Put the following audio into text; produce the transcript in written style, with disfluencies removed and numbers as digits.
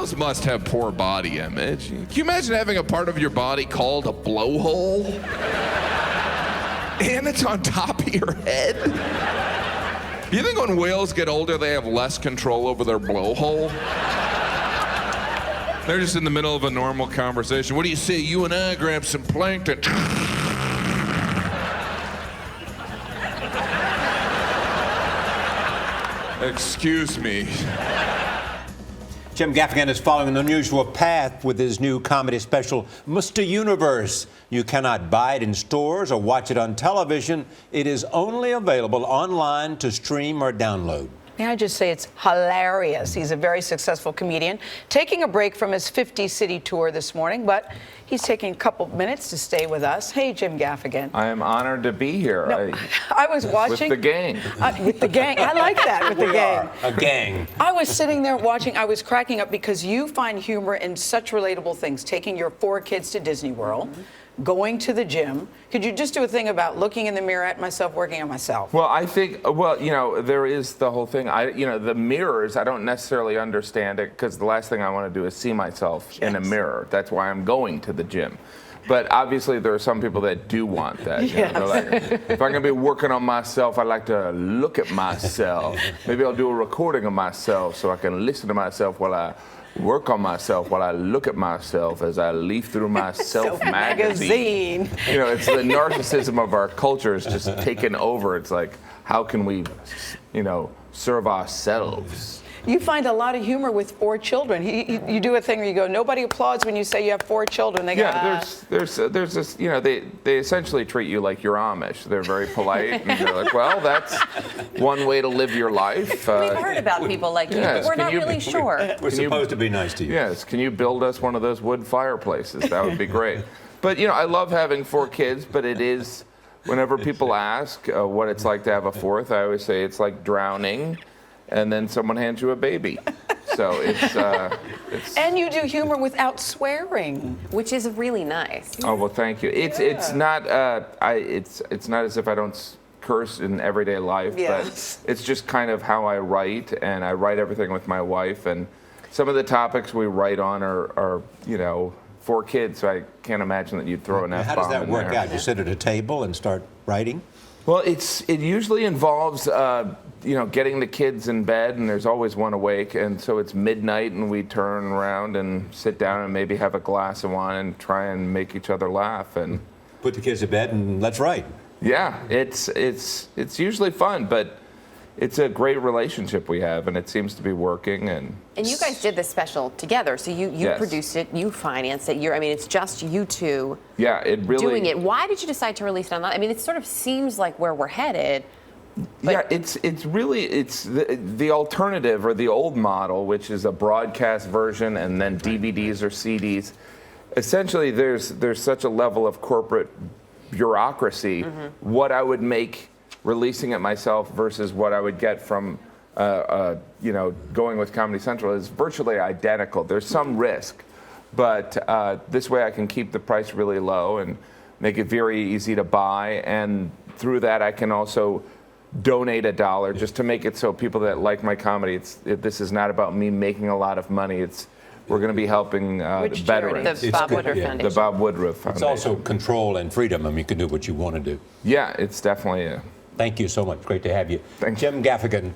those must have poor body image. Can you imagine having a part of your body called a blowhole? And it's on top of your head? You think when whales get older, they have less control over their blowhole? They're just in the middle of a normal conversation. What do you say? You and I grab some plankton. Excuse me. Jim Gaffigan is following an unusual path with his new comedy special, Mr. Universe. You cannot buy it in stores or watch it on television. It is only available online to stream or download. May I just say it's hilarious. He's a very successful comedian, taking a break from his 50-city tour this morning, but he's taking a couple minutes to stay with us. Hey, Jim Gaffigan. I am honored to be here. No, I was watching. With the gang. With the gang. I like that, with the gang. A gang. I was sitting there watching. I was cracking up because you find humor in such relatable things, taking your 4 kids to Disney World, going to the gym. Could you just do a thing about looking in the mirror at myself, working on myself? Well, I think, there is the whole thing. The mirrors, I don't necessarily understand it because the last thing I want to do is see myself in a mirror. That's why I'm going to the gym. But obviously, there are some people that do want that. Yes. They're like, if I'm going to be working on myself, I like to look at myself. Maybe I'll do a recording of myself so I can listen to myself while I work on myself, while I look at myself as I leaf through my self-magazine. It's the narcissism of our culture is just taken over. It's like, how can we, serve ourselves? You find a lot of humor with 4 children. You do a thing where you go, nobody applauds when you say you have 4 children. They go, there's this, they essentially treat you like you're Amish. They're very polite, and they're like, well, that's one way to live your life. We've heard about people like you, but we're not really sure. We're supposed to be nice to you. Yes, can you build us one of those wood fireplaces? That would be great. But, I love having 4 kids, but it is, whenever people ask what it's like to have a 4th, I always say it's like drowning, and then someone hands you a baby. So it's And you do humor without swearing, which is really nice. Oh well, thank you. It's not it's not as if I don't curse in everyday life, yes. But it's just kind of how I write, and I write everything with my wife, and some of the topics we write on are 4 kids, so I can't imagine that you'd throw an F-bomb in there. How does that work out? You sit at a table and start writing? Well, it usually involves getting the kids in bed, and there's always one awake, and so it's midnight, and we turn around and sit down and maybe have a glass of wine and try and make each other laugh and put the kids to bed and let's write. Yeah, it's usually fun, but it's a great relationship we have, and it seems to be working. And you guys did this special together, so you Yes. produced it, you financed it. It's just you two. Yeah, it really doing it. Why did you decide to release it online? It sort of seems like where we're headed. Yeah, it's the alternative or the old model, which is a broadcast version and then DVDs or CDs. Essentially, there's such a level of corporate bureaucracy. What I would make releasing it myself versus what I would get from going with Comedy Central is virtually identical. There's some risk, but this way I can keep the price really low and make it very easy to buy, and through that I can also donate $1 just to make it so people that like my comedy, this is not about me making a lot of money. We're going to be helping the veterans. The Bob Woodruff Foundation. The Bob Woodruff Foundation. It's also control and freedom. You can do what you want to do. Yeah, it's definitely Thank you so much. Great to have you. Thank you. Jim Gaffigan.